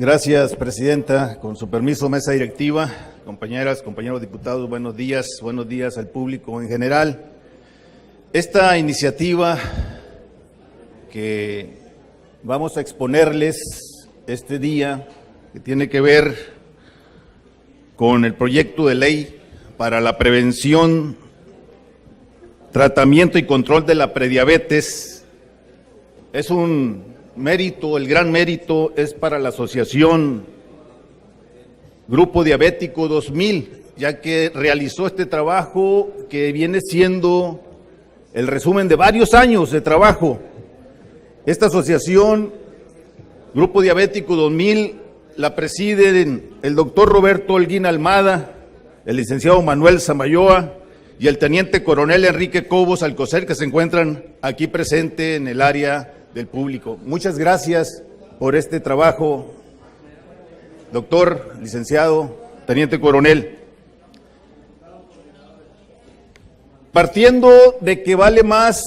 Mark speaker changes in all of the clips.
Speaker 1: Gracias, presidenta. Con su permiso, mesa directiva, compañeras, compañeros diputados, buenos días al público en general. Esta iniciativa que vamos a exponerles este día, que tiene que ver con el proyecto de ley para la prevención, tratamiento y control de la prediabetes, es un mérito, el gran mérito es para la Asociación Grupo Diabético 2000, ya que realizó este trabajo que viene siendo el resumen de varios años de trabajo. Esta asociación, Grupo Diabético 2000, la presiden el doctor Roberto Holguín Almada, el licenciado Manuel Samayoa y el teniente coronel Enrique Cobos Alcocer, que se encuentran aquí presente en el área del público. Muchas gracias por este trabajo, doctor, licenciado, teniente coronel. Partiendo de que vale más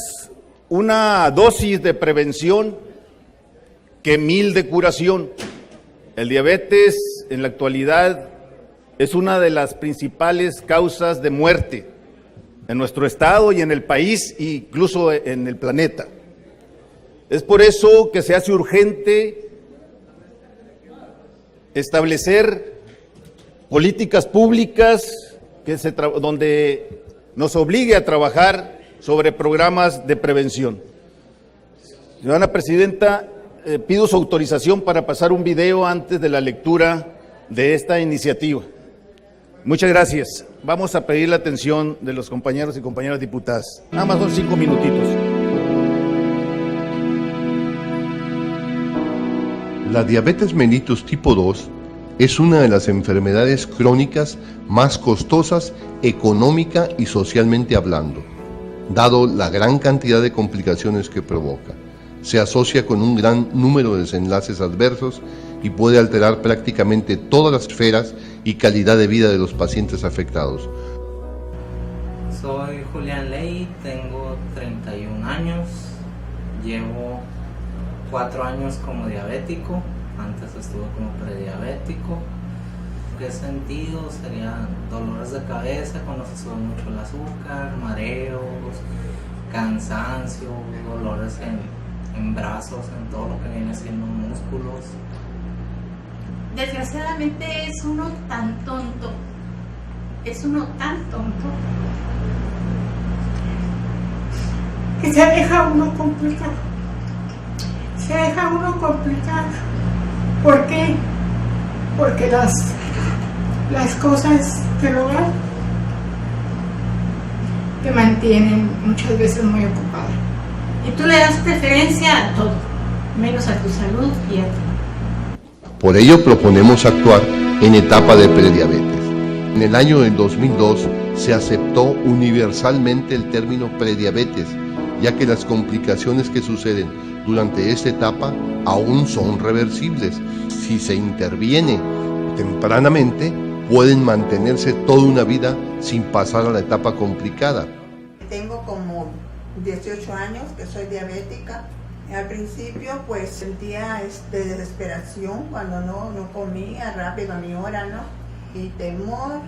Speaker 1: una dosis de prevención que 1000 de curación. El diabetes en la actualidad es una de las principales causas de muerte en nuestro estado y en el país, e incluso en el planeta. Es por eso que se hace urgente establecer políticas públicas donde nos obligue a trabajar sobre programas de prevención. Señora Presidenta, pido su autorización para pasar un video antes de la lectura de esta iniciativa. Muchas gracias. Vamos a pedir la atención de los compañeros y compañeras diputadas. Nada más son 5 minutitos.
Speaker 2: La diabetes mellitus tipo 2 es una de las enfermedades crónicas más costosas económica y socialmente hablando, dado la gran cantidad de complicaciones que provoca. Se asocia con un gran número de desenlaces adversos y puede alterar prácticamente todas las esferas y calidad de vida de los pacientes afectados.
Speaker 3: Soy Julián Ley, tengo 31 años, llevo 4 años como diabético, antes estuve como prediabético. Lo que he sentido serían dolores de cabeza cuando se sube mucho el azúcar, mareos, cansancio, dolores en brazos, en todo lo que viene siendo músculos.
Speaker 4: Desgraciadamente es uno tan tonto, que se deja uno complicar. ¿Por qué? Porque las cosas del hogar te mantienen muchas veces muy ocupada. Y tú le das preferencia a todo, menos a tu salud y a ti.
Speaker 2: Por ello proponemos actuar en etapa de prediabetes. En el año del 2002 se aceptó universalmente el término prediabetes, ya que las complicaciones que suceden durante esta etapa aún son reversibles. Si se interviene tempranamente, pueden mantenerse toda una vida sin pasar a la etapa complicada.
Speaker 5: Tengo como 18 años que soy diabética. Al principio pues sentía desesperación cuando no comía rápido a mi hora, ¿no? Y temor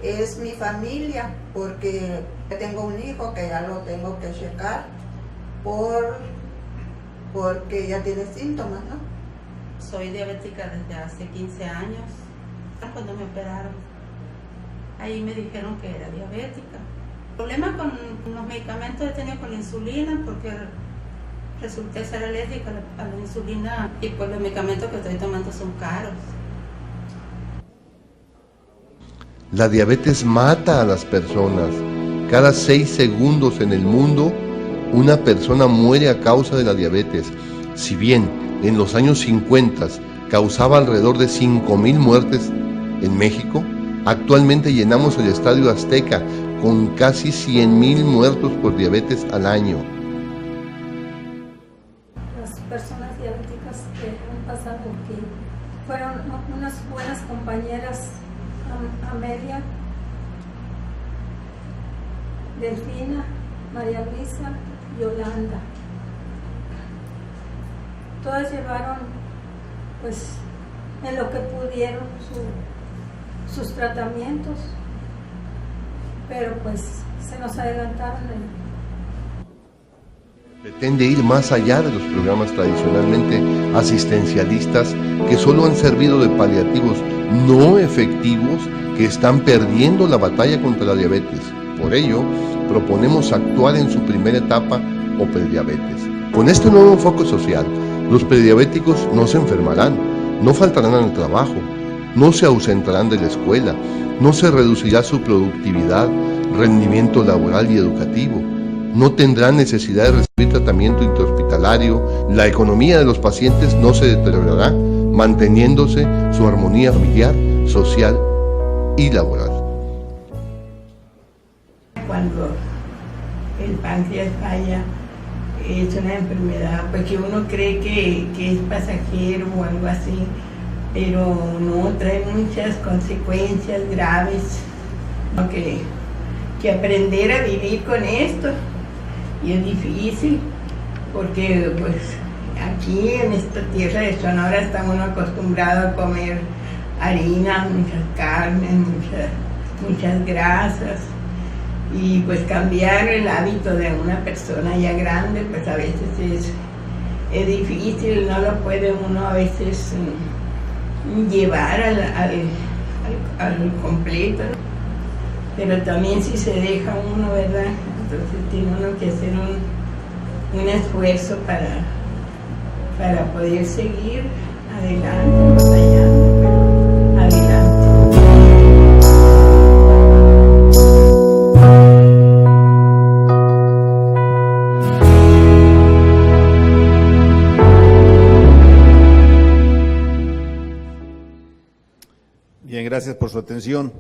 Speaker 5: es mi familia, porque tengo un hijo que ya lo tengo que checar porque ya tiene síntomas, ¿no?
Speaker 6: Soy diabética desde hace 15 años. Cuando me operaron, ahí me dijeron que era diabética. El problema con los medicamentos he tenido con la insulina, porque resulté ser alérgica a la insulina, y pues los medicamentos que estoy tomando son caros.
Speaker 2: La diabetes mata a las personas. Cada 6 segundos en el mundo, una persona muere a causa de la diabetes. Si bien en los años 50 causaba alrededor de 5,000 muertes en México, actualmente llenamos el Estadio Azteca con casi 100,000 muertos por diabetes al año.
Speaker 7: Las personas diabéticas que han pasado aquí fueron unas buenas compañeras: Amelia, Delfina, María Luisa, Yolanda. Todas llevaron pues en lo que pudieron sus tratamientos, pero pues se nos adelantaron
Speaker 2: Pretende ir más allá de los programas tradicionalmente asistencialistas que solo han servido de paliativos no efectivos que están perdiendo la batalla contra la diabetes. Por ello, proponemos actuar en su primera etapa o prediabetes. Con este nuevo enfoque social, los prediabéticos no se enfermarán, no faltarán al trabajo, no se ausentarán de la escuela, no se reducirá su productividad, rendimiento laboral y educativo, no tendrán necesidad de recibir tratamiento intrahospitalario, la economía de los pacientes no se deteriorará, manteniéndose su armonía familiar, social y laboral.
Speaker 8: Cuando el páncreas falla, es una enfermedad pues que uno cree que es pasajero o algo así, pero no, trae muchas consecuencias graves, ¿no? que aprender a vivir con esto, y es difícil porque pues aquí en esta tierra de Sonora estamos acostumbrados a comer harina, muchas carnes, muchas grasas, y pues cambiar el hábito de una persona ya grande pues a veces es difícil, no lo puede uno a veces llevar al completo, pero también si se deja uno, ¿verdad? Entonces tiene uno que hacer un esfuerzo para poder seguir adelante, batallando, pero adelante.
Speaker 1: Bien, gracias por su atención.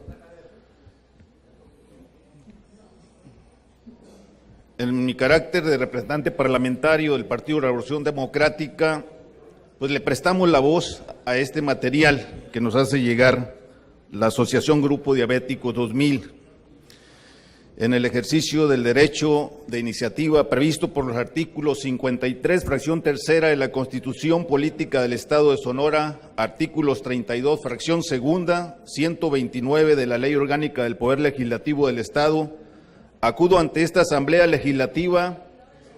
Speaker 1: En mi carácter de representante parlamentario del Partido de la Revolución Democrática, pues le prestamos la voz a este material que nos hace llegar la Asociación Grupo Diabético 2000 en el ejercicio del derecho de iniciativa previsto por los artículos 53, fracción tercera de la Constitución Política del Estado de Sonora, artículos 32, fracción segunda, 129 de la Ley Orgánica del Poder Legislativo del Estado. Acudo ante esta Asamblea Legislativa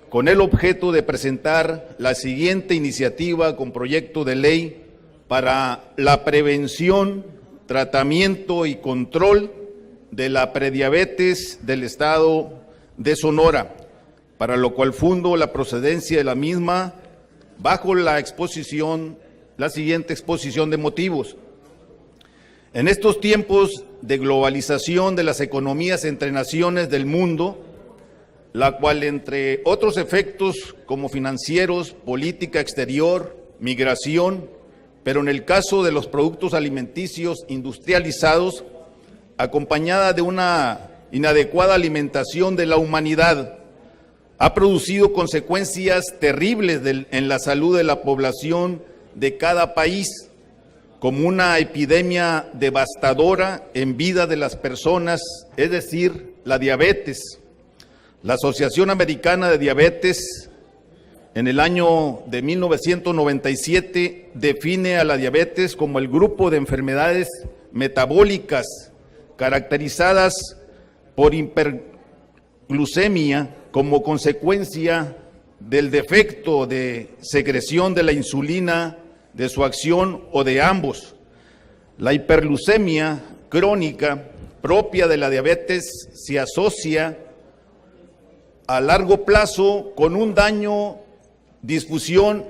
Speaker 1: con el objeto de presentar la siguiente iniciativa con proyecto de ley para la prevención, tratamiento y control de la prediabetes del Estado de Sonora, para lo cual fundo la procedencia de la misma bajo la siguiente exposición de motivos. En estos tiempos de globalización de las economías entre naciones del mundo, la cual, entre otros efectos como financieros, política exterior, migración, pero en el caso de los productos alimenticios industrializados, acompañada de una inadecuada alimentación de la humanidad, ha producido consecuencias terribles en la salud de la población de cada país, como una epidemia devastadora en vida de las personas, es decir, la diabetes. La Asociación Americana de Diabetes, en el año de 1997, define a la diabetes como el grupo de enfermedades metabólicas caracterizadas por hiperglucemia como consecuencia del defecto de secreción de la insulina, de su acción o de ambos. La hiperglucemia crónica propia de la diabetes se asocia a largo plazo con un daño, disfunción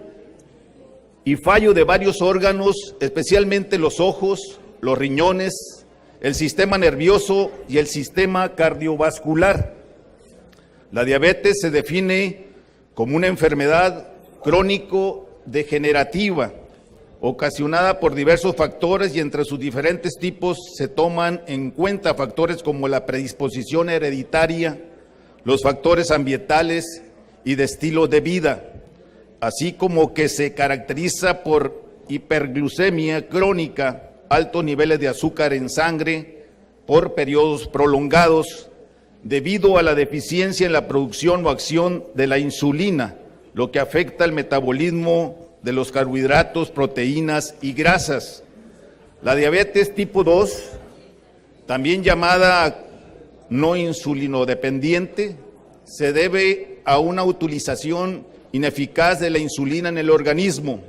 Speaker 1: y fallo de varios órganos, especialmente los ojos, los riñones, el sistema nervioso y el sistema cardiovascular. La diabetes se define como una enfermedad crónico-degenerativa, ocasionada por diversos factores, y entre sus diferentes tipos se toman en cuenta factores como la predisposición hereditaria, los factores ambientales y de estilo de vida, así como que se caracteriza por hiperglucemia crónica, altos niveles de azúcar en sangre por periodos prolongados, debido a la deficiencia en la producción o acción de la insulina, lo que afecta el metabolismo de los carbohidratos, proteínas y grasas. La diabetes tipo 2, también llamada no insulinodependiente, se debe a una utilización ineficaz de la insulina en el organismo.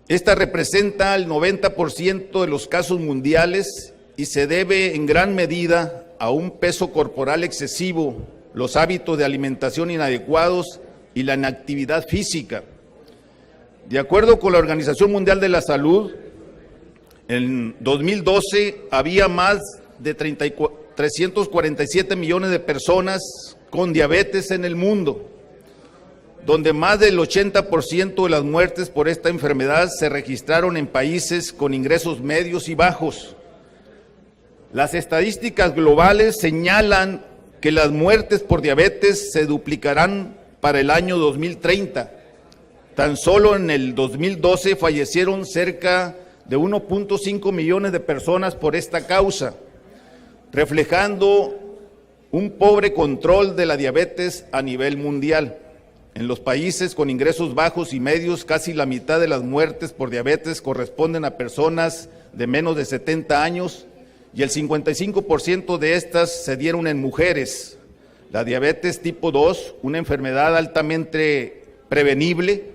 Speaker 1: Esta representa el 90% de los casos mundiales y se debe en gran medida a un peso corporal excesivo, los hábitos de alimentación inadecuados y la inactividad física. De acuerdo con la Organización Mundial de la Salud, en 2012 había más de 347 millones de personas con diabetes en el mundo, donde más del 80% de las muertes por esta enfermedad se registraron en países con ingresos medios y bajos. Las estadísticas globales señalan que las muertes por diabetes se duplicarán para el año 2030. Tan solo en el 2012 fallecieron cerca de 1.5 millones de personas por esta causa, reflejando un pobre control de la diabetes a nivel mundial. En los países con ingresos bajos y medios, casi la mitad de las muertes por diabetes corresponden a personas de menos de 70 años y el 55% de estas se dieron en mujeres. La diabetes tipo 2, una enfermedad altamente prevenible,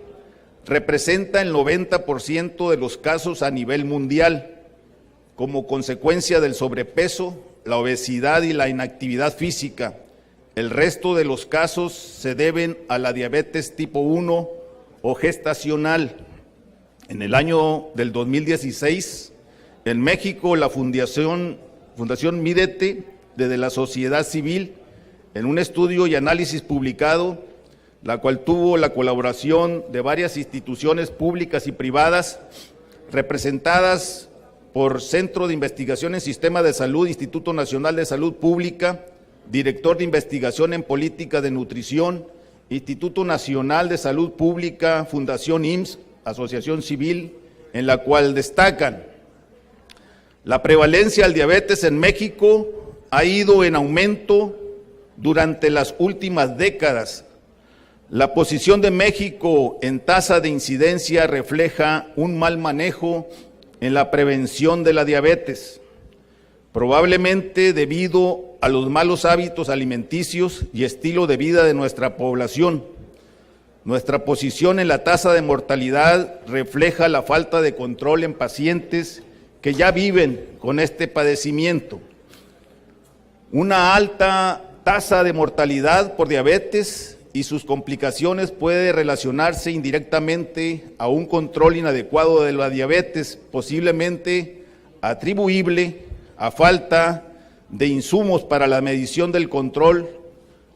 Speaker 1: representa el 90% de los casos a nivel mundial, como consecuencia del sobrepeso, la obesidad y la inactividad física. El resto de los casos se deben a la diabetes tipo 1 o gestacional. En el año del 2016, en México, la Fundación Mídete, desde la sociedad civil, en un estudio y análisis publicado, la cual tuvo la colaboración de varias instituciones públicas y privadas, representadas por Centro de Investigación en Sistema de Salud, Instituto Nacional de Salud Pública, Director de Investigación en Política de Nutrición, Instituto Nacional de Salud Pública, Fundación IMSS, Asociación Civil, en la cual destacan: la prevalencia del diabetes en México ha ido en aumento durante las últimas décadas. La posición de México en tasa de incidencia refleja un mal manejo en la prevención de la diabetes, probablemente debido a los malos hábitos alimenticios y estilo de vida de nuestra población. Nuestra posición en la tasa de mortalidad refleja la falta de control en pacientes que ya viven con este padecimiento. Una alta tasa de mortalidad por diabetes y sus complicaciones puede relacionarse indirectamente a un control inadecuado de la diabetes, posiblemente atribuible a falta de insumos para la medición del control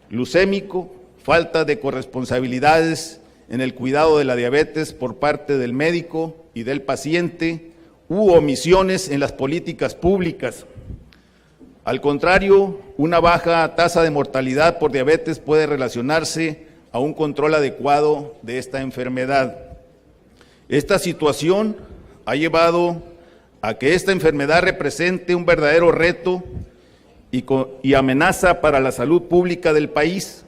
Speaker 1: glucémico, falta de corresponsabilidades en el cuidado de la diabetes por parte del médico y del paciente, u omisiones en las políticas públicas. Al contrario, una baja tasa de mortalidad por diabetes puede relacionarse a un control adecuado de esta enfermedad. Esta situación ha llevado a que esta enfermedad represente un verdadero reto y amenaza para la salud pública del país.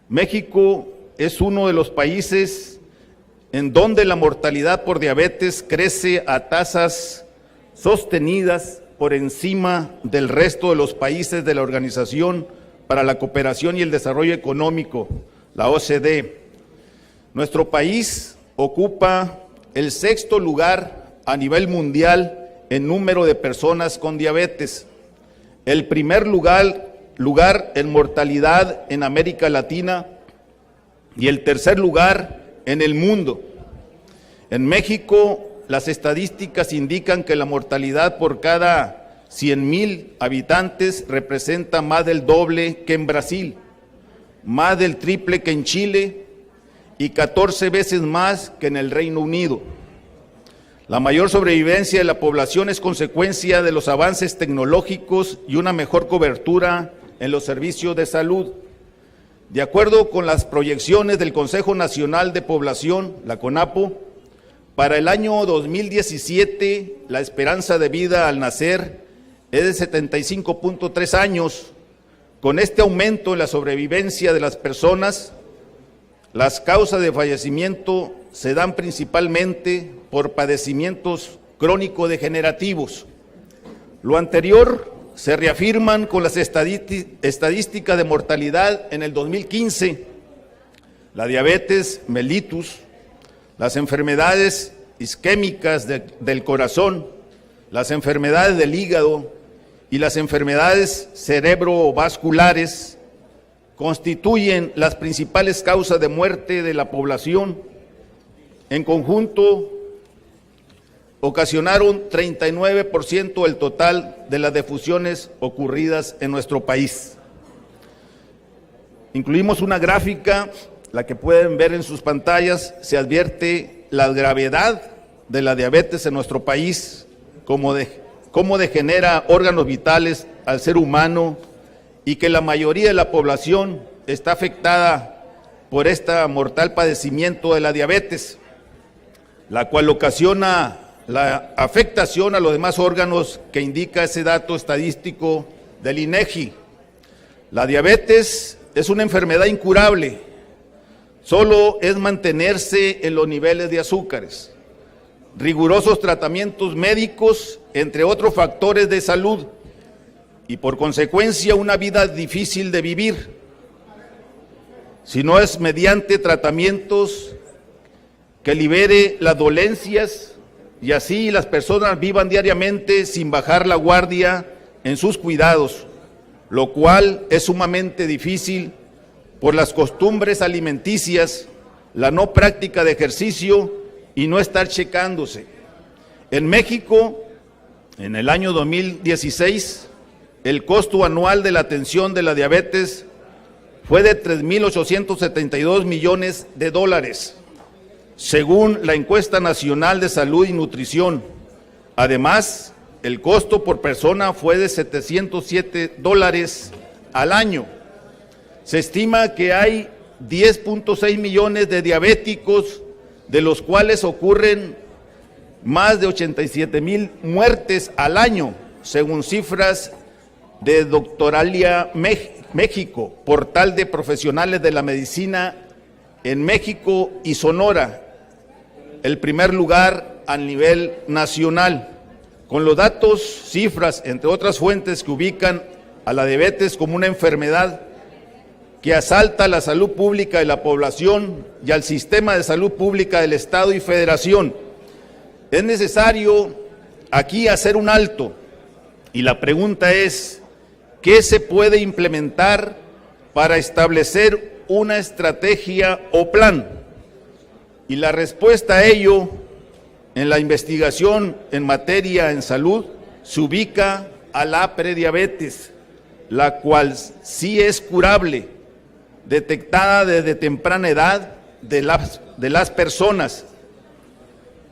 Speaker 1: México es uno de los países en donde la mortalidad por diabetes crece a tasas sostenidas por encima del resto de los países de la Organización para la Cooperación y el Desarrollo Económico, la OCDE. Nuestro país ocupa el 6º lugar a nivel mundial en número de personas con diabetes, el primer lugar en mortalidad en América Latina y el tercer lugar en el mundo. En México, las estadísticas indican que la mortalidad por cada 100,000 habitantes representa más del doble que en Brasil, más del triple que en Chile y 14 veces más que en el Reino Unido. La mayor sobrevivencia de la población es consecuencia de los avances tecnológicos y una mejor cobertura en los servicios de salud. De acuerdo con las proyecciones del Consejo Nacional de Población, la CONAPO, para el año 2017 la esperanza de vida al nacer es de 75.3 años. Con este aumento en la sobrevivencia de las personas, las causas de fallecimiento se dan principalmente por padecimientos crónico-degenerativos. Lo anterior se reafirman con las estadísticas de mortalidad en el 2015, la diabetes mellitus, las enfermedades isquémicas del corazón, las enfermedades del hígado y las enfermedades cerebrovasculares constituyen las principales causas de muerte de la población. En conjunto, ocasionaron 39% del total de las defunciones ocurridas en nuestro país. Incluimos una gráfica, la que pueden ver en sus pantallas. Se advierte la gravedad de la diabetes en nuestro país, cómo degenera órganos vitales al ser humano y que la mayoría de la población está afectada por este mortal padecimiento de la diabetes, la cual ocasiona la afectación a los demás órganos que indica ese dato estadístico del INEGI. La diabetes es una enfermedad incurable, solo es mantenerse en los niveles de azúcares, rigurosos tratamientos médicos, entre otros factores de salud, y por consecuencia una vida difícil de vivir, si no es mediante tratamientos que libere las dolencias y así las personas vivan diariamente sin bajar la guardia en sus cuidados, lo cual es sumamente difícil por las costumbres alimenticias, la no práctica de ejercicio y no estar checándose. En México, en el año 2016, el costo anual de la atención de la diabetes fue de $3,872 millones, según la encuesta nacional de salud y nutrición. Además, el costo por persona fue de $707 al año. Se estima que hay 10.6 millones de diabéticos, de los cuales ocurren más de 87,000 muertes al año, según cifras de Doctoralia México, portal de profesionales de la medicina en México y Sonora, el primer lugar a nivel nacional, con los datos, cifras, entre otras fuentes que ubican a la diabetes como una enfermedad que asalta la salud pública de la población y al sistema de salud pública del Estado y Federación. Es necesario aquí hacer un alto y la pregunta es, ¿qué se puede implementar para establecer una estrategia o plan? Y la respuesta a ello en la investigación en materia en salud se ubica a la prediabetes, la cual sí es curable, detectada desde temprana edad de las personas.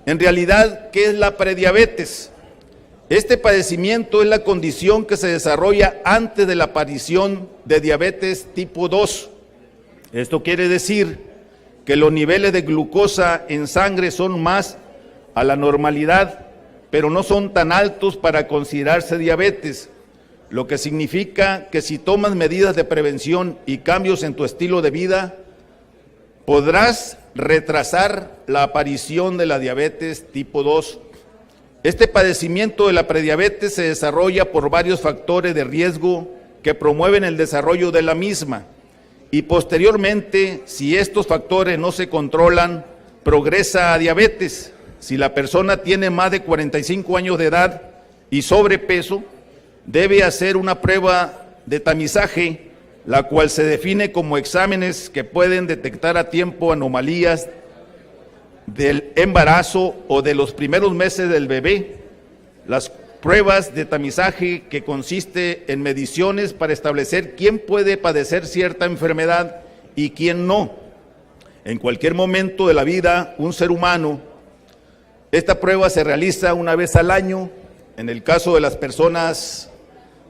Speaker 1: En realidad, ¿qué es la prediabetes? Este padecimiento es la condición que se desarrolla antes de la aparición de diabetes tipo 2. Esto quiere decir que los niveles de glucosa en sangre son más a la normalidad, pero no son tan altos para considerarse diabetes, lo que significa que si tomas medidas de prevención y cambios en tu estilo de vida, podrás retrasar la aparición de la diabetes tipo 2. Este padecimiento de la prediabetes se desarrolla por varios factores de riesgo que promueven el desarrollo de la misma y posteriormente, si estos factores no se controlan, progresa a diabetes. Si la persona tiene más de 45 años de edad y sobrepeso, debe hacer una prueba de tamizaje, la cual se define como exámenes que pueden detectar a tiempo anomalías del embarazo o de los primeros meses del bebé. Las pruebas de tamizaje que consiste en mediciones para establecer quién puede padecer cierta enfermedad y quién no. En cualquier momento de la vida, un ser humano, esta prueba se realiza una vez al año. En el caso de las personas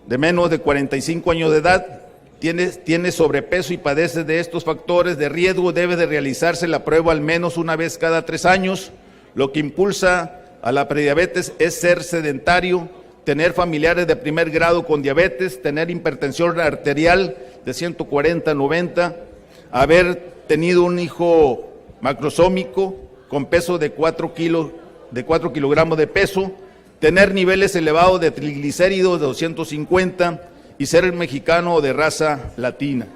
Speaker 1: de menos de 45 años de edad, tiene sobrepeso y padece de estos factores de riesgo, debe de realizarse la prueba al menos una vez cada 3 años. Lo que impulsa a la prediabetes es ser sedentario, tener familiares de primer grado con diabetes, tener hipertensión arterial de 140/90, haber tenido un hijo macrosómico con peso de 4 kilos de 4 kilogramos de peso, tener niveles elevados de triglicéridos de 250 y ser mexicano o de raza latina.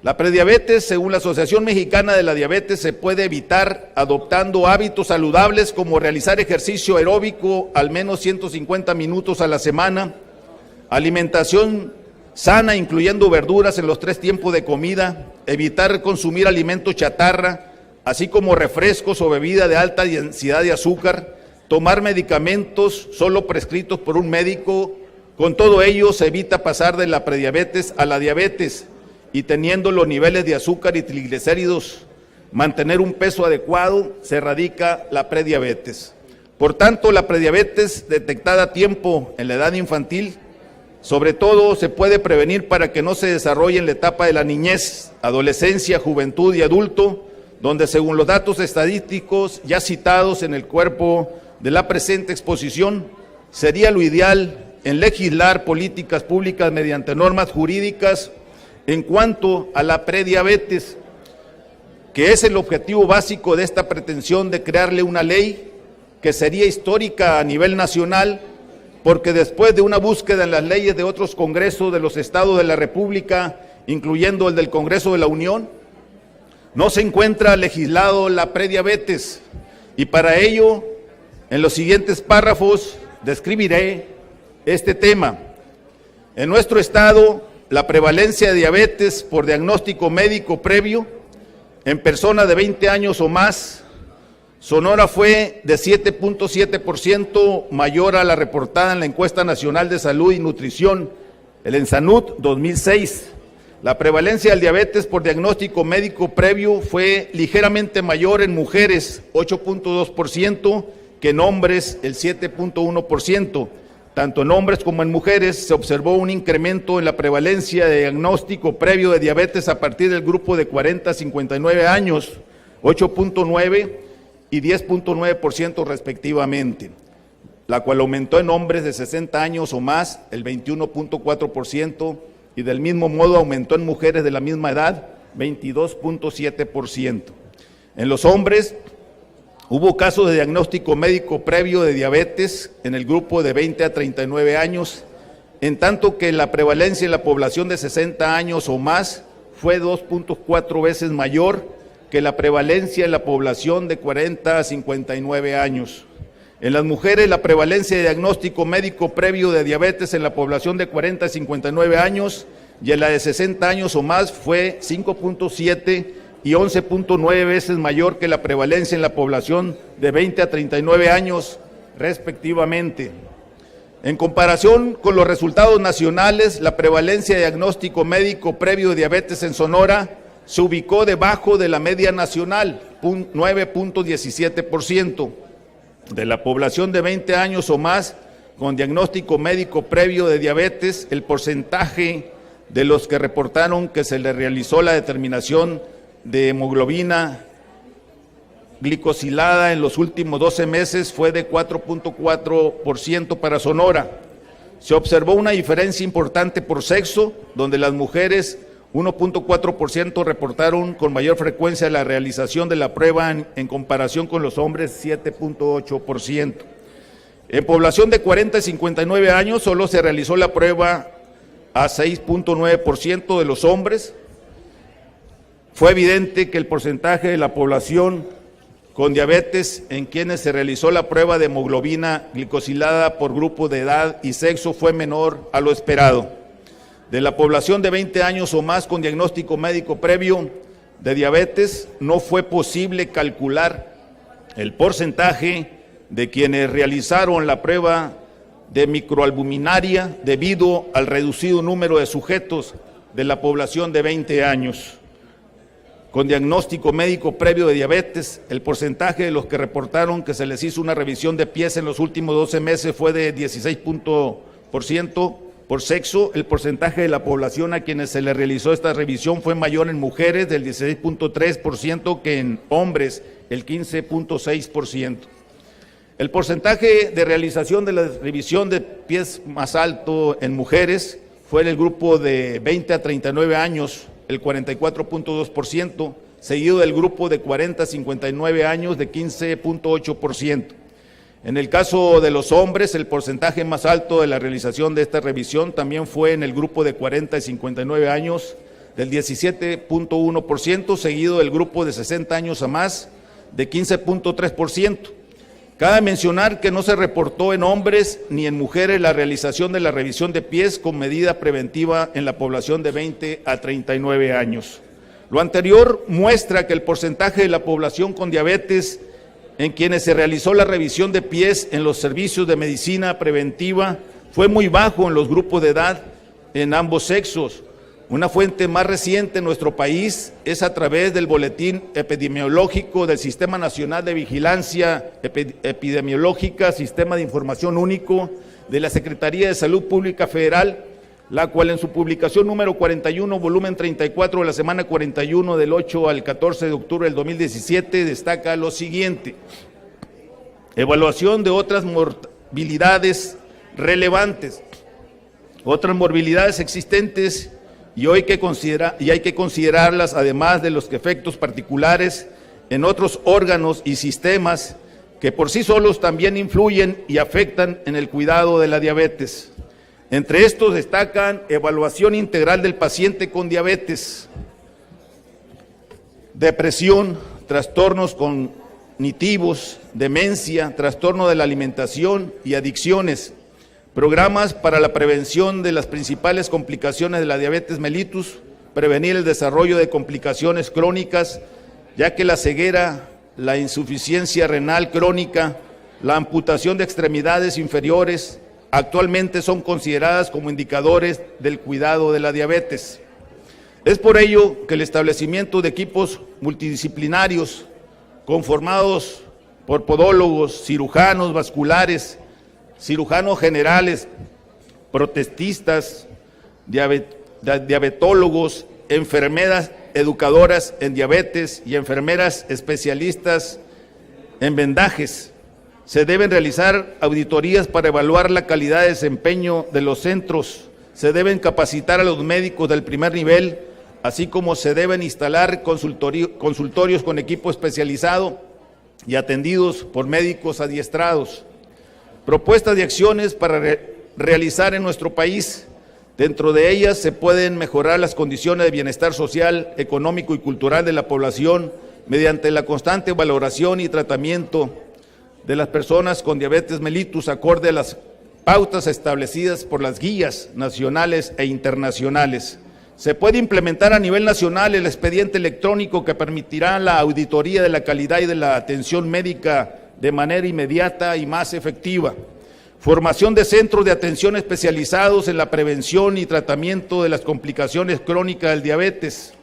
Speaker 1: La prediabetes, según la Asociación Mexicana de la Diabetes, se puede evitar adoptando hábitos saludables como realizar ejercicio aeróbico al menos 150 minutos a la semana, alimentación sana incluyendo verduras en los 3 tiempos de comida, evitar consumir alimentos chatarra, así como refrescos o bebida de alta densidad de azúcar, tomar medicamentos solo prescritos por un médico. Con todo ello se evita pasar de la prediabetes a la diabetes y teniendo los niveles de azúcar y triglicéridos, mantener un peso adecuado, se erradica la prediabetes. Por tanto, la prediabetes detectada a tiempo en la edad infantil, sobre todo se puede prevenir para que no se desarrolle en la etapa de la niñez, adolescencia, juventud y adulto, donde según los datos estadísticos ya citados en el cuerpo de la presente exposición, sería lo ideal en legislar políticas públicas mediante normas jurídicas en cuanto a la prediabetes, que es el objetivo básico de esta pretensión de crearle una ley que sería histórica a nivel nacional, porque después de una búsqueda en las leyes de otros congresos de los estados de la República, incluyendo el del Congreso de la Unión, no se encuentra legislado la prediabetes, y para ello, en los siguientes párrafos, describiré este tema. En nuestro estado, la prevalencia de diabetes por diagnóstico médico previo en personas de 20 años o más, Sonora fue de 7.7% mayor a la reportada en la Encuesta Nacional de Salud y Nutrición, el ENSANUD 2006. La prevalencia del diabetes por diagnóstico médico previo fue ligeramente mayor en mujeres, 8.2%, que en hombres, el 7.1%. Tanto en hombres como en mujeres se observó un incremento en la prevalencia de diagnóstico previo de diabetes a partir del grupo de 40 a 59 años, 8.9% y 10.9% respectivamente, la cual aumentó en hombres de 60 años o más, el 21.4%, y del mismo modo aumentó en mujeres de la misma edad, 22.7%. En los hombres, hubo casos de diagnóstico médico previo de diabetes en el grupo de 20 a 39 años, en tanto que la prevalencia en la población de 60 años o más fue 2.4 veces mayor que la prevalencia en la población de 40 a 59 años. En las mujeres, la prevalencia de diagnóstico médico previo de diabetes en la población de 40 a 59 años y en la de 60 años o más fue 5.7 y 11.9 veces mayor que la prevalencia en la población de 20 a 39 años, respectivamente. En comparación con los resultados nacionales, la prevalencia de diagnóstico médico previo de diabetes en Sonora se ubicó debajo de la media nacional, 9.17%. De la población de 20 años o más con diagnóstico médico previo de diabetes, el porcentaje de los que reportaron que se les realizó la determinación de hemoglobina glicosilada en los últimos 12 meses fue de 4.4% para Sonora. Se observó una diferencia importante por sexo, donde las mujeres 1.4% reportaron con mayor frecuencia la realización de la prueba en comparación con los hombres, 7.8%. En población de 40 a 59 años solo se realizó la prueba a 6.9% de los hombres. Fue evidente que el porcentaje de la población con diabetes en quienes se realizó la prueba de hemoglobina glicosilada por grupo de edad y sexo fue menor a lo esperado. De la población de 20 años o más con diagnóstico médico previo de diabetes, no fue posible calcular el porcentaje de quienes realizaron la prueba de microalbuminaria debido al reducido número de sujetos de la población de 20 años. Con diagnóstico médico previo de diabetes, el porcentaje de los que reportaron que se les hizo una revisión de pies en los últimos 12 meses fue de 16%. Por sexo, el porcentaje de la población a quienes se le realizó esta revisión fue mayor en mujeres del 16.3% que en hombres, el 15.6%. El porcentaje de realización de la revisión de pies más alto en mujeres fue en el grupo de 20 a 39 años, el 44.2%, seguido del grupo de 40 a 59 años de 15.8%. En el caso de los hombres, el porcentaje más alto de la realización de esta revisión también fue en el grupo de 40 y 59 años del 17.1%, seguido del grupo de 60 años a más de 15.3%. Cabe mencionar que no se reportó en hombres ni en mujeres la realización de la revisión de pies con medida preventiva en la población de 20 a 39 años. Lo anterior muestra que el porcentaje de la población con diabetes en quienes se realizó la revisión de pies en los servicios de medicina preventiva fue muy bajo en los grupos de edad en ambos sexos. Una fuente más reciente en nuestro país es a través del Boletín Epidemiológico del Sistema Nacional de Vigilancia Epidemiológica, Sistema de Información Único de la Secretaría de Salud Pública Federal, la cual en su publicación número 41, volumen 34 de la semana 41 del 8 al 14 de octubre del 2017, destaca lo siguiente: evaluación de otras morbilidades relevantes, otras morbilidades existentes y hay que considerarlas además de los efectos particulares en otros órganos y sistemas que por sí solos también influyen y afectan en el cuidado de la diabetes. Entre estos destacan evaluación integral del paciente con diabetes, depresión, trastornos cognitivos, demencia, trastorno de la alimentación y adicciones, programas para la prevención de las principales complicaciones de la diabetes mellitus, prevenir el desarrollo de complicaciones crónicas, ya que la ceguera, la insuficiencia renal crónica, la amputación de extremidades inferiores, actualmente son consideradas como indicadores del cuidado de la diabetes. Es por ello que el establecimiento de equipos multidisciplinarios conformados por podólogos, cirujanos vasculares, cirujanos generales, protestistas, diabetólogos, enfermeras educadoras en diabetes y enfermeras especialistas en vendajes. Se deben realizar auditorías para evaluar la calidad de desempeño de los centros, se deben capacitar a los médicos del primer nivel, así como se deben instalar consultorios con equipo especializado y atendidos por médicos adiestrados. Propuestas de acciones para realizar en nuestro país. Dentro de ellas se pueden mejorar las condiciones de bienestar social, económico y cultural de la población mediante la constante valoración y tratamiento de las personas con diabetes mellitus acorde a las pautas establecidas por las guías nacionales e internacionales. Se puede implementar a nivel nacional el expediente electrónico que permitirá la auditoría de la calidad y de la atención médica de manera inmediata y más efectiva. Formación de centros de atención especializados en la prevención y tratamiento de las complicaciones crónicas del diabetes.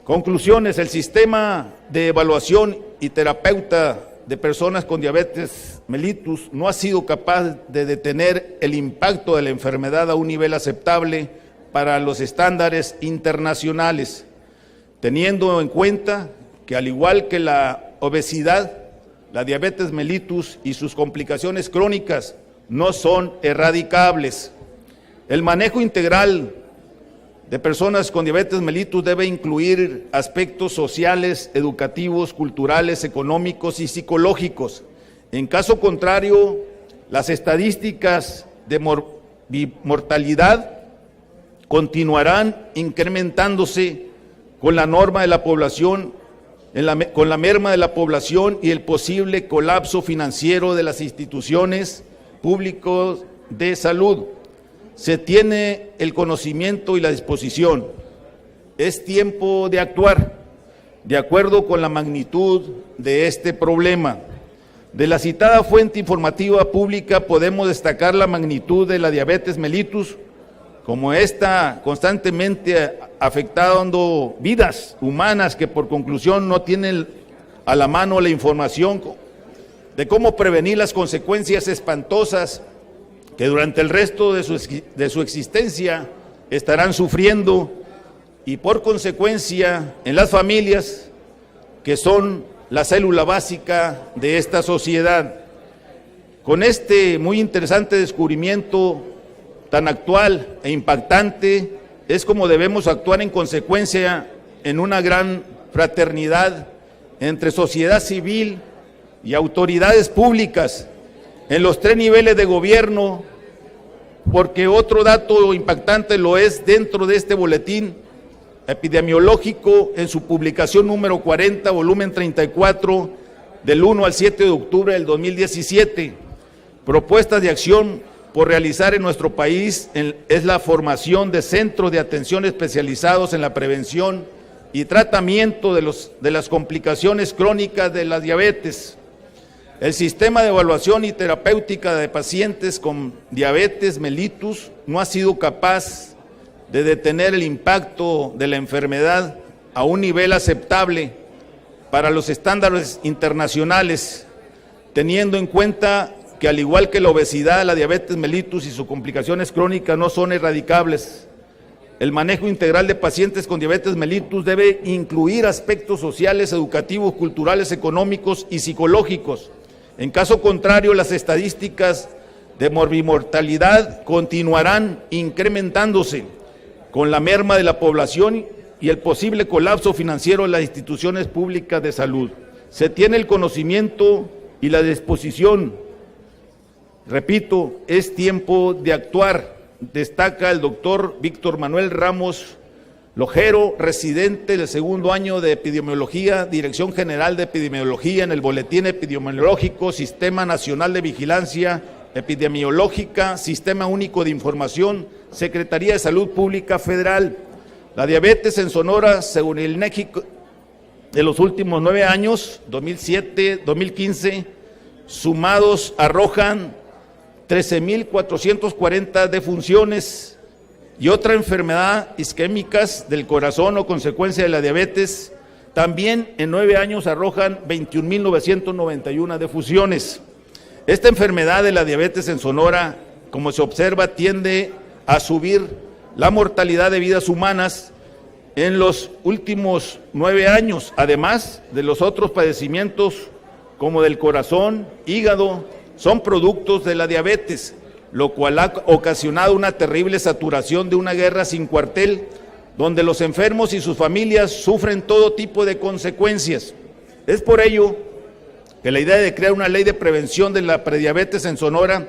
Speaker 1: Conclusiones: el sistema de evaluación y terapeuta de personas con diabetes mellitus no ha sido capaz de detener el impacto de la enfermedad a un nivel aceptable para los estándares internacionales, teniendo en cuenta que al igual que la obesidad, la diabetes mellitus y sus complicaciones crónicas no son erradicables. El manejo integral de personas con diabetes mellitus debe incluir aspectos sociales, educativos, culturales, económicos y psicológicos. En caso contrario, las estadísticas de mortalidad continuarán incrementándose con la norma de la población, con la merma de la población y el posible colapso financiero de las instituciones públicas de salud. Se tiene el conocimiento y la disposición. Es tiempo de actuar de acuerdo con la magnitud de este problema. De la citada fuente informativa pública podemos destacar la magnitud de la diabetes mellitus, como está constantemente afectando vidas humanas que por conclusión no tienen a la mano la información de cómo prevenir las consecuencias espantosas que durante el resto de su existencia estarán sufriendo y por consecuencia en las familias que son la célula básica de esta sociedad. Con este muy interesante descubrimiento tan actual e impactante es como debemos actuar en consecuencia en una gran fraternidad entre sociedad civil y autoridades públicas en los 3 niveles de gobierno, porque otro dato impactante lo es dentro de este boletín epidemiológico en su publicación número 40, volumen 34, del 1 al 7 de octubre del 2017. Propuestas de acción por realizar en nuestro país es la formación de centros de atención especializados en la prevención y tratamiento de las complicaciones crónicas de la diabetes. El sistema de evaluación y terapéutica de pacientes con diabetes mellitus no ha sido capaz de detener el impacto de la enfermedad a un nivel aceptable para los estándares internacionales, teniendo en cuenta que al igual que la obesidad, la diabetes mellitus y sus complicaciones crónicas no son erradicables. El manejo integral de pacientes con diabetes mellitus debe incluir aspectos sociales, educativos, culturales, económicos y psicológicos. En caso contrario, las estadísticas de morbimortalidad continuarán incrementándose con la merma de la población y el posible colapso financiero de las instituciones públicas de salud. Se tiene el conocimiento y la disposición. Repito, es tiempo de actuar, destaca el doctor Víctor Manuel Ramos Lojero, residente del 2º año de Epidemiología, Dirección General de Epidemiología, en el Boletín Epidemiológico, Sistema Nacional de Vigilancia Epidemiológica, Sistema Único de Información, Secretaría de Salud Pública Federal. La diabetes en Sonora, según el INEGI, de los últimos 9 años, 2007-2015, sumados arrojan 13.440 defunciones, y otra enfermedad isquémicas del corazón o consecuencia de la diabetes, también en 9 años arrojan 21.991 defunciones. Esta enfermedad de la diabetes en Sonora, como se observa, tiende a subir la mortalidad de vidas humanas en los últimos 9 años, además de los otros padecimientos como del corazón, hígado, son productos de la diabetes, lo cual ha ocasionado una terrible saturación de una guerra sin cuartel, donde los enfermos y sus familias sufren todo tipo de consecuencias. Es por ello que la idea de crear una ley de prevención de la prediabetes en Sonora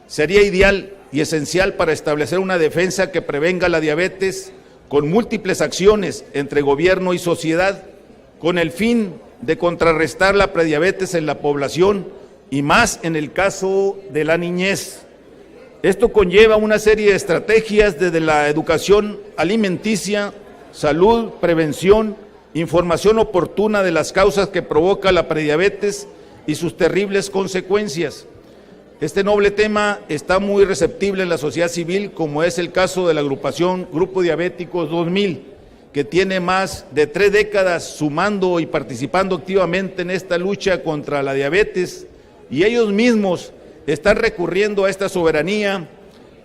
Speaker 1: sería ideal y esencial para establecer una defensa que prevenga la diabetes con múltiples acciones entre gobierno y sociedad, con el fin de contrarrestar la prediabetes en la población y más en el caso de la niñez. Esto conlleva una serie de estrategias desde la educación alimenticia, salud, prevención, información oportuna de las causas que provoca la prediabetes y sus terribles consecuencias. Este noble tema está muy receptible en la sociedad civil, como es el caso de la agrupación Grupo Diabéticos 2000, que tiene más de 3 décadas sumando y participando activamente en esta lucha contra la diabetes, y ellos mismos están recurriendo a esta soberanía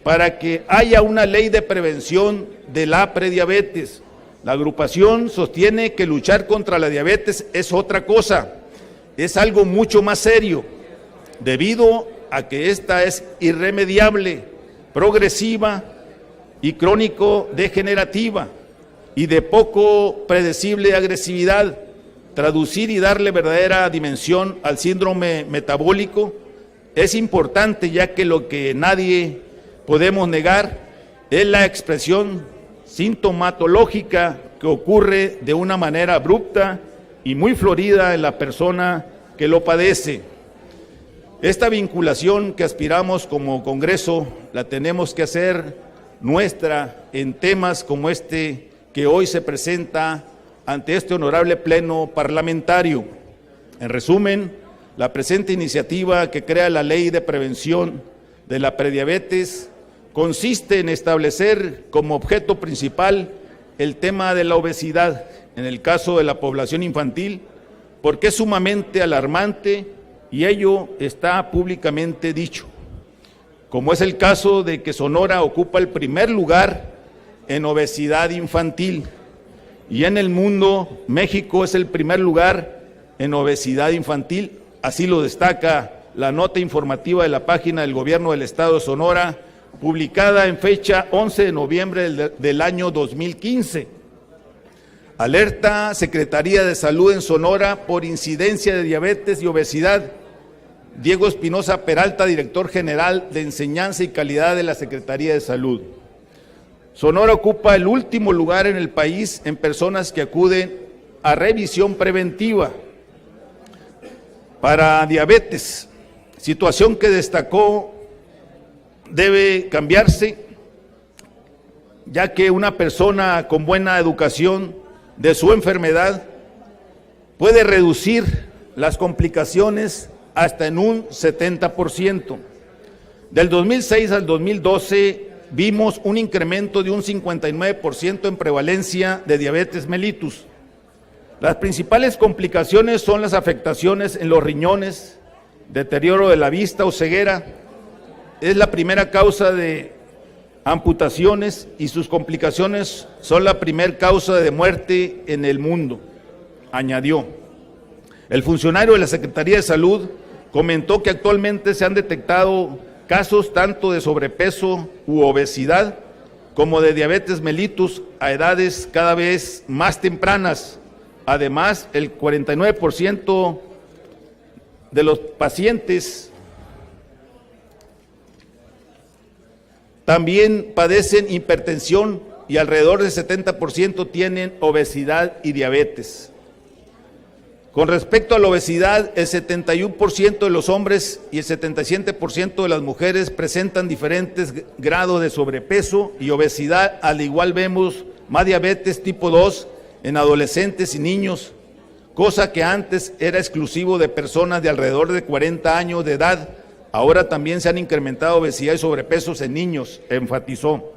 Speaker 1: para que haya una ley de prevención de la prediabetes. La agrupación sostiene que luchar contra la diabetes es otra cosa, es algo mucho más serio, debido a que esta es irremediable, progresiva y crónico-degenerativa y de poco predecible agresividad. Traducir y darle verdadera dimensión al síndrome metabólico es importante, ya que lo que nadie podemos negar es la expresión sintomatológica que ocurre de una manera abrupta y muy florida en la persona que lo padece. Esta vinculación que aspiramos como Congreso la tenemos que hacer nuestra en temas como este que hoy se presenta ante este honorable pleno parlamentario. En resumen, la presente iniciativa que crea la Ley de Prevención de la Prediabetes consiste en establecer como objeto principal el tema de la obesidad en el caso de la población infantil, porque es sumamente alarmante y ello está públicamente dicho, como es el caso de que Sonora ocupa el primer lugar en obesidad infantil y en el mundo México es el primer lugar en obesidad infantil. Así lo destaca la nota informativa de la página del Gobierno del Estado de Sonora, publicada en fecha 11 de noviembre del año 2015. Alerta Secretaría de Salud en Sonora por incidencia de diabetes y obesidad. Diego Espinosa Peralta, director general de Enseñanza y Calidad de la Secretaría de Salud. Sonora ocupa el último lugar en el país en personas que acuden a revisión preventiva para diabetes, situación que destacó debe cambiarse, ya que una persona con buena educación de su enfermedad puede reducir las complicaciones hasta en un 70%. Del 2006 al 2012 vimos un incremento de un 59% en prevalencia de diabetes mellitus. Las principales complicaciones son las afectaciones en los riñones, deterioro de la vista o ceguera. Es la primera causa de amputaciones y sus complicaciones son la primera causa de muerte en el mundo, añadió. El funcionario de la Secretaría de Salud comentó que actualmente se han detectado casos tanto de sobrepeso u obesidad como de diabetes mellitus a edades cada vez más tempranas. Además, el 49% de los pacientes también padecen hipertensión y alrededor del 70% tienen obesidad y diabetes. Con respecto a la obesidad, el 71% de los hombres y el 77% de las mujeres presentan diferentes grados de sobrepeso y obesidad. Al igual vemos más diabetes tipo 2 en adolescentes y niños, cosa que antes era exclusivo de personas de alrededor de 40 años de edad. Ahora también se han incrementado obesidad y sobrepesos en niños, enfatizó.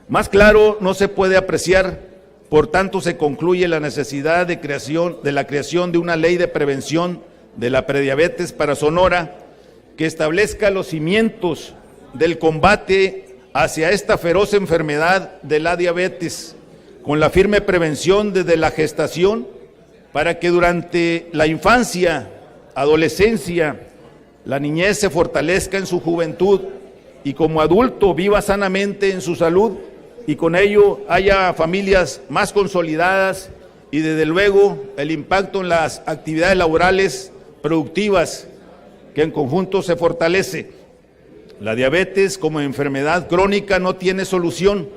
Speaker 1: Más claro no se puede apreciar. Por tanto, se concluye la necesidad de la creación de una ley de prevención de la prediabetes para Sonora que establezca los cimientos del combate hacia esta feroz enfermedad de la diabetes, con la firme prevención desde la gestación, para que durante la infancia, adolescencia, la niñez se fortalezca en su juventud y como adulto viva sanamente en su salud, y con ello haya familias más consolidadas y desde luego el impacto en las actividades laborales productivas que en conjunto se fortalece. La diabetes como enfermedad crónica no tiene solución,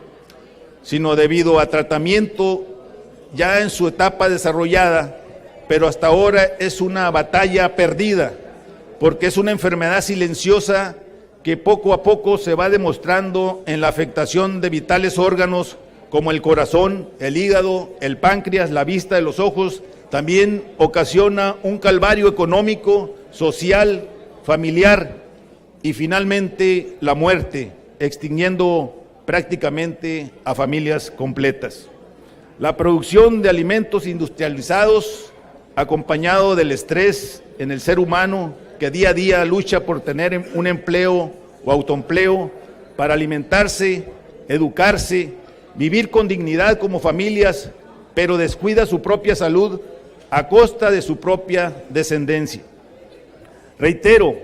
Speaker 1: sino debido a tratamiento ya en su etapa desarrollada, pero hasta ahora es una batalla perdida, porque es una enfermedad silenciosa que poco a poco se va demostrando en la afectación de vitales órganos como el corazón, el hígado, el páncreas, la vista de los ojos. También ocasiona un calvario económico, social, familiar y finalmente la muerte, extinguiendo prácticamente a familias completas. La producción de alimentos industrializados, acompañado del estrés en el ser humano, que día a día lucha por tener un empleo o autoempleo para alimentarse, educarse, vivir con dignidad como familias, pero descuida su propia salud a costa de su propia descendencia. Reitero,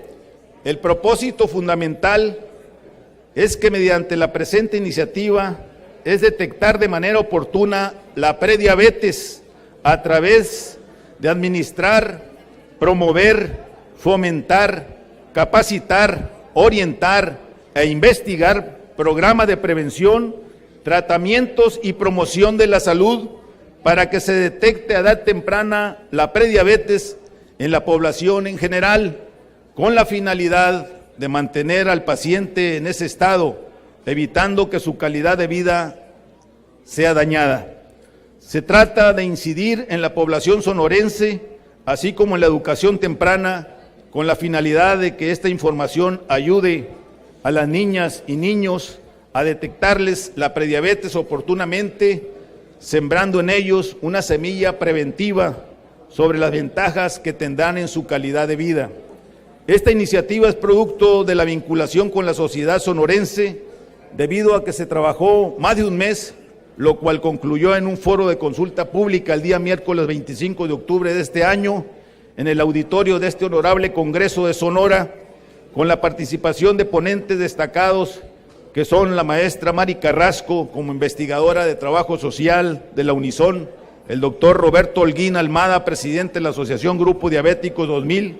Speaker 1: el propósito fundamental es que mediante la presente iniciativa es detectar de manera oportuna la prediabetes a través de administrar, promover, fomentar, capacitar, orientar e investigar programas de prevención, tratamientos y promoción de la salud para que se detecte a edad temprana la prediabetes en la población en general, con la finalidad de mantener al paciente en ese estado, evitando que su calidad de vida sea dañada. Se trata de incidir en la población sonorense, así como en la educación temprana, con la finalidad de que esta información ayude a las niñas y niños a detectarles la prediabetes oportunamente, sembrando en ellos una semilla preventiva sobre las ventajas que tendrán en su calidad de vida. Esta iniciativa es producto de la vinculación con la sociedad sonorense, debido a que se trabajó más de un mes, lo cual concluyó en un foro de consulta pública el día miércoles 25 de octubre de este año, en el auditorio de este honorable Congreso de Sonora, con la participación de ponentes destacados que son la maestra Mari Carrasco como investigadora de trabajo social de la Unison, el doctor Roberto Holguín Almada, presidente de la Asociación Grupo Diabéticos 2000,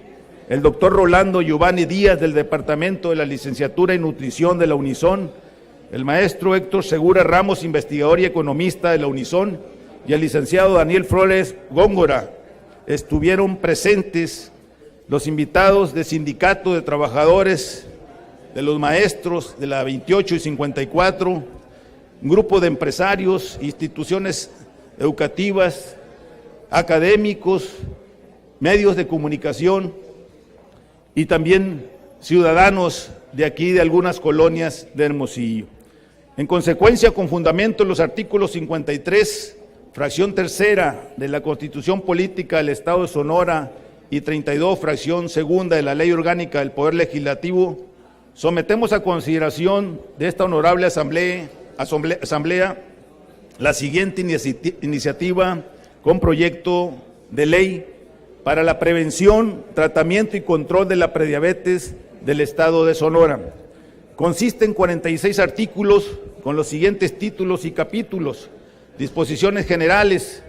Speaker 1: el doctor Rolando Giovanni Díaz, del Departamento de la Licenciatura en Nutrición de la Unison, el maestro Héctor Segura Ramos, investigador y economista de la Unison, y el licenciado Daniel Flores Góngora. Estuvieron presentes los invitados del Sindicato de Trabajadores, de los maestros de la 28 y 54, un grupo de empresarios, instituciones educativas, académicos, medios de comunicación y también ciudadanos de aquí, de algunas colonias de Hermosillo. En consecuencia, con fundamento en los artículos 53, fracción tercera de la Constitución Política del Estado de Sonora y 32, fracción segunda de la Ley Orgánica del Poder Legislativo, sometemos a consideración de esta honorable asamblea la siguiente iniciativa con proyecto de ley para la prevención, tratamiento y control de la prediabetes del Estado de Sonora. Consiste en 46 artículos con los siguientes títulos y capítulos. Disposiciones generales.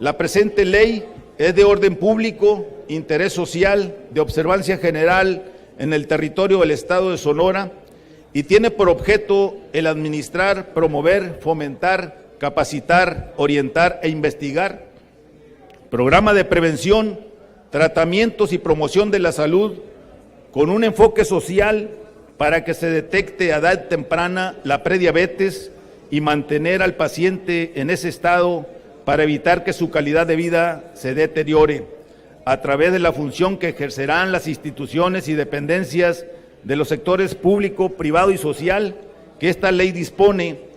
Speaker 1: La presente ley es de orden público, interés social, de observancia general en el territorio del Estado de Sonora y tiene por objeto el administrar, promover, fomentar, capacitar, orientar e investigar programa de prevención, tratamientos y promoción de la salud con un enfoque social para que se detecte a edad temprana la prediabetes y mantener al paciente en ese estado para evitar que su calidad de vida se deteriore a través de la función que ejercerán las instituciones y dependencias de los sectores público, privado y social que esta ley dispone,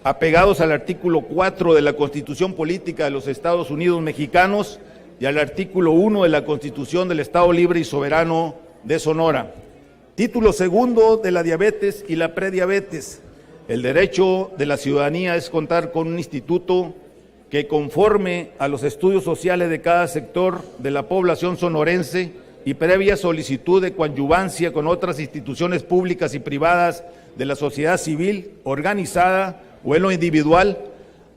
Speaker 1: apegados al artículo 4 de la Constitución Política de los Estados Unidos Mexicanos y al artículo 1 de la Constitución del Estado Libre y Soberano de Sonora. Título segundo de la diabetes y la prediabetes. El derecho de la ciudadanía es contar con un instituto que, conforme a los estudios sociales de cada sector de la población sonorense y previa solicitud de coadyuvancia con otras instituciones públicas y privadas de la sociedad civil organizada o en lo individual,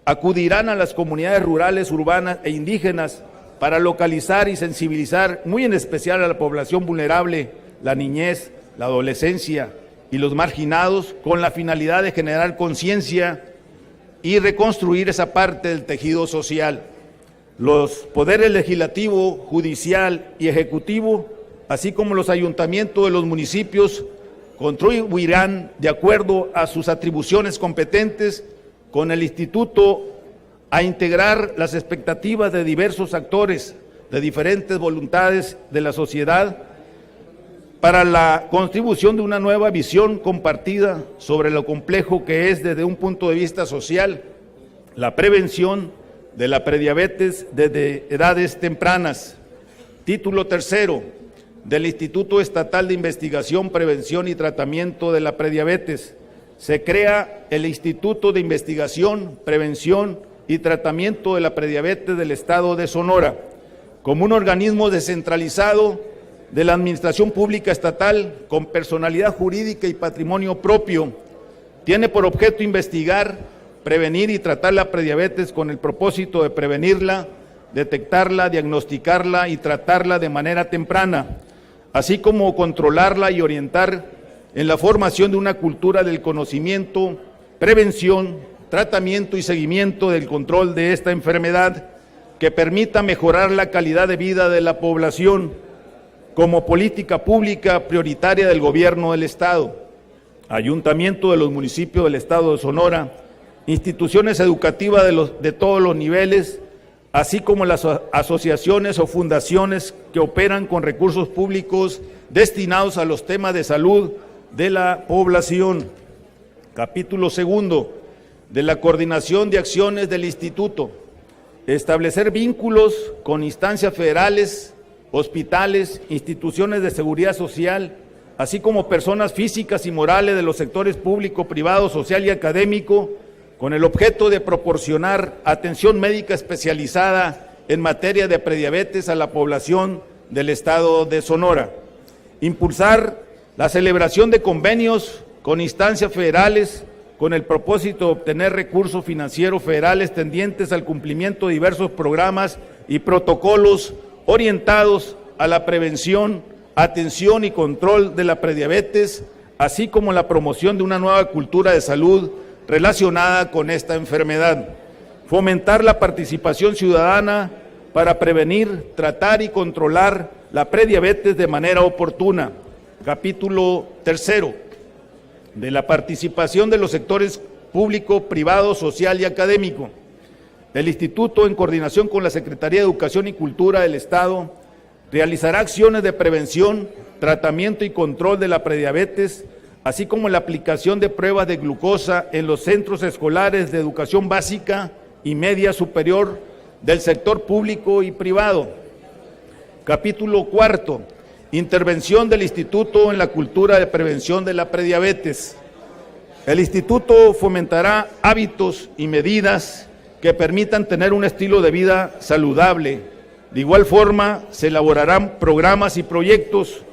Speaker 1: acudirán a las comunidades rurales, urbanas e indígenas para localizar y sensibilizar muy en especial a la población vulnerable, la niñez, la adolescencia y los marginados, con la finalidad de generar conciencia y reconstruir esa parte del tejido social. Los poderes legislativo, judicial y ejecutivo, así como los ayuntamientos de los municipios, contribuirán de acuerdo a sus atribuciones competentes con el instituto a integrar las expectativas de diversos actores de diferentes voluntades de la sociedad para la contribución de una nueva visión compartida sobre lo complejo que es desde un punto de vista social la prevención de la prediabetes desde edades tempranas. Título tercero del Instituto Estatal de Investigación, Prevención y Tratamiento de la Prediabetes. Se crea el Instituto de Investigación, Prevención y Tratamiento de la Prediabetes del Estado de Sonora, como un organismo descentralizado de la Administración Pública Estatal con personalidad jurídica y patrimonio propio. Tiene por objeto investigar, prevenir y tratar la prediabetes con el propósito de prevenirla, detectarla, diagnosticarla y tratarla de manera temprana, así como controlarla y orientar en la formación de una cultura del conocimiento, prevención, tratamiento y seguimiento del control de esta enfermedad que permita mejorar la calidad de vida de la población como política pública prioritaria del gobierno del Estado, ayuntamiento de los municipios del Estado de Sonora, instituciones educativas de todos los niveles, así como las asociaciones o fundaciones que operan con recursos públicos destinados a los temas de salud de la población. Capítulo segundo de la coordinación de acciones del Instituto. Establecer vínculos con instancias federales, hospitales, instituciones de seguridad social, así como personas físicas y morales de los sectores público, privado, social y académico, con el objeto de proporcionar atención médica especializada en materia de prediabetes a la población del Estado de Sonora. Impulsar la celebración de convenios con instancias federales, con el propósito de obtener recursos financieros federales tendientes al cumplimiento de diversos programas y protocolos orientados a la prevención, atención y control de la prediabetes, así como la promoción de una nueva cultura de salud relacionada con esta enfermedad. Fomentar la participación ciudadana para prevenir, tratar y controlar la prediabetes de manera oportuna. Capítulo 3. De la participación de los sectores público, privado, social y académico. El Instituto, en coordinación con la Secretaría de Educación y Cultura del Estado, realizará acciones de prevención, tratamiento y control de la prediabetes, así como la aplicación de pruebas de glucosa en los centros escolares de educación básica y media superior del sector público y privado. Capítulo 4. Intervención del Instituto en la cultura de prevención de la prediabetes. El Instituto fomentará hábitos y medidas que permitan tener un estilo de vida saludable. De igual forma, se elaborarán programas y proyectos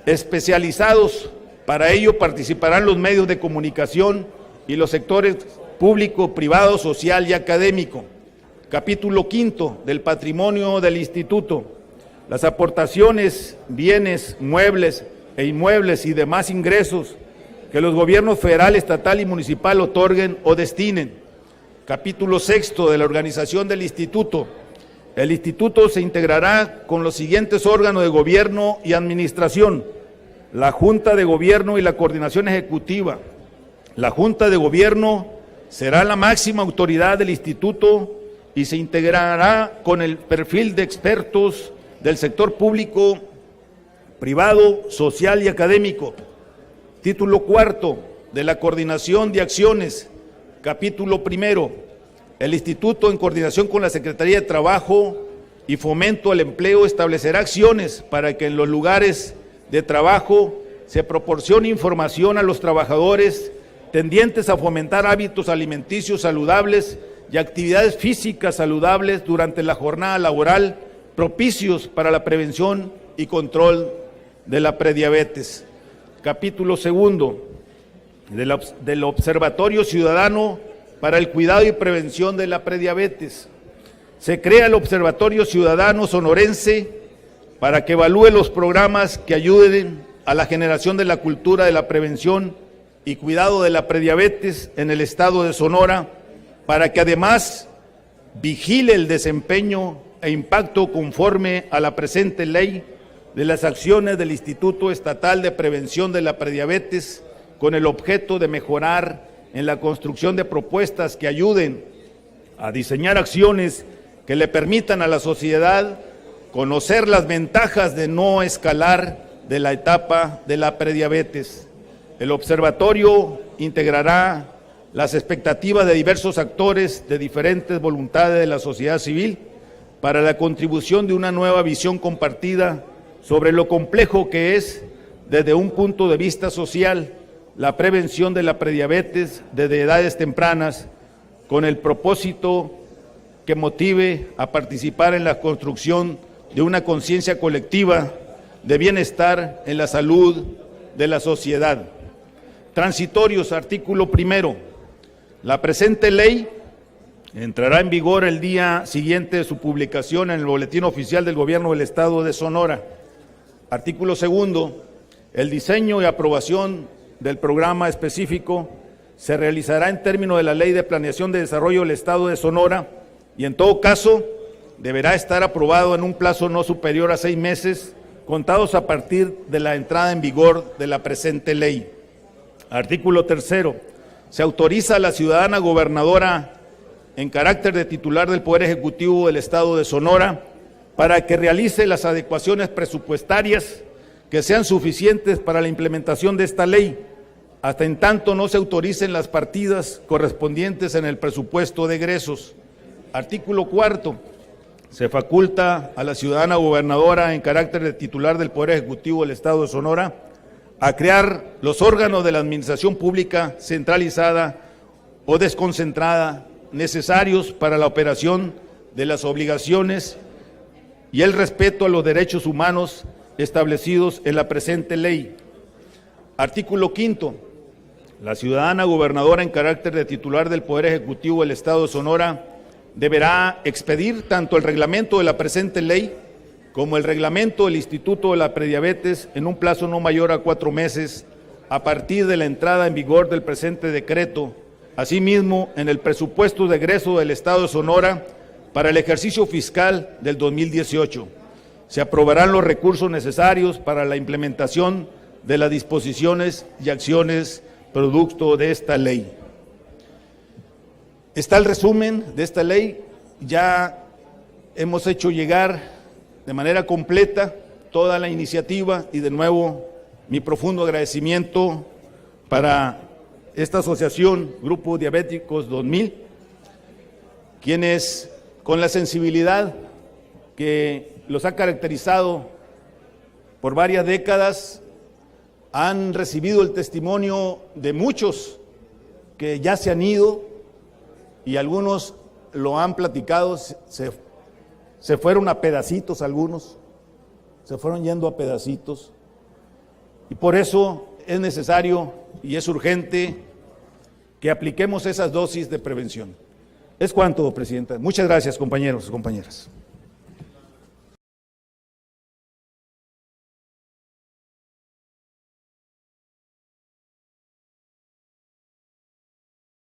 Speaker 1: especializados. Para ello participarán los medios de comunicación y los sectores público, privado, social y académico. Capítulo 5 del patrimonio del Instituto. Las aportaciones, bienes, muebles e inmuebles y demás ingresos que los gobiernos federal, estatal y municipal otorguen o destinen. Capítulo 6 de la organización del Instituto. El Instituto se integrará con los siguientes órganos de gobierno y administración: la Junta de Gobierno y la Coordinación Ejecutiva. La Junta de Gobierno será la máxima autoridad del Instituto y se integrará con el perfil de expertos del sector público, privado, social y académico. Título 4 de la Coordinación de Acciones. Capítulo 1. El Instituto, en coordinación con la Secretaría de Trabajo y Fomento al Empleo, establecerá acciones para que en los lugares de trabajo se proporcione información a los trabajadores tendientes a fomentar hábitos alimenticios saludables y actividades físicas saludables durante la jornada laboral, propicios para la prevención y control de la prediabetes. Capítulo 2 del Observatorio Ciudadano para el Cuidado y Prevención de la Prediabetes. Se crea el Observatorio Ciudadano Sonorense para que evalúe los programas que ayuden a la generación de la cultura de la prevención y cuidado de la prediabetes en el estado de Sonora, para que además vigile el desempeño e impacto conforme a la presente ley de las acciones del Instituto Estatal de Prevención de la Prediabetes, con el objeto de mejorar en la construcción de propuestas que ayuden a diseñar acciones que le permitan a la sociedad conocer las ventajas de no escalar de la etapa de la prediabetes. El observatorio integrará las expectativas de diversos actores de diferentes voluntades de la sociedad civil para la contribución de una nueva visión compartida sobre lo complejo que es, desde un punto de vista social, la prevención de la prediabetes desde edades tempranas, con el propósito que motive a participar en la construcción de una conciencia colectiva de bienestar en la salud de la sociedad. Transitorios, artículo 1. La presente ley entrará en vigor el día siguiente de su publicación en el Boletín Oficial del Gobierno del Estado de Sonora. Artículo 2. El diseño y aprobación del programa específico se realizará en términos de la Ley de Planeación de Desarrollo del Estado de Sonora y, en todo caso, deberá estar aprobado en un plazo no superior a 6 meses, contados a partir de la entrada en vigor de la presente ley. Artículo 3. Se autoriza a la ciudadana gobernadora, en carácter de titular del Poder Ejecutivo del Estado de Sonora, para que realice las adecuaciones presupuestarias que sean suficientes para la implementación de esta ley, hasta en tanto no se autoricen las partidas correspondientes en el presupuesto de egresos. Artículo 4. Se faculta a la ciudadana gobernadora, en carácter de titular del Poder Ejecutivo del Estado de Sonora, a crear los órganos de la administración pública centralizada o desconcentrada necesarios para la operación de las obligaciones y el respeto a los derechos humanos establecidos en la presente ley. Artículo 5. La ciudadana gobernadora en carácter de titular del Poder Ejecutivo del Estado de Sonora deberá expedir tanto el reglamento de la presente ley como el reglamento del Instituto de la Prediabetes en un plazo no mayor a 4 meses a partir de la entrada en vigor del presente decreto. Asimismo, en el presupuesto de egreso del Estado de Sonora para el ejercicio fiscal del 2018, se aprobarán los recursos necesarios para la implementación de las disposiciones y acciones producto de esta ley. Está el resumen de esta ley. Ya hemos hecho llegar de manera completa toda la iniciativa y de nuevo mi profundo agradecimiento para esta asociación Grupo Diabéticos 2000, quienes con la sensibilidad que los ha caracterizado por varias décadas han recibido el testimonio de muchos que ya se han ido y algunos lo han platicado, se fueron a pedacitos algunos, se fueron yendo a pedacitos. Y por eso es necesario y es urgente que apliquemos esas dosis de prevención. Es cuanto, Presidenta. Muchas gracias, compañeros y compañeras.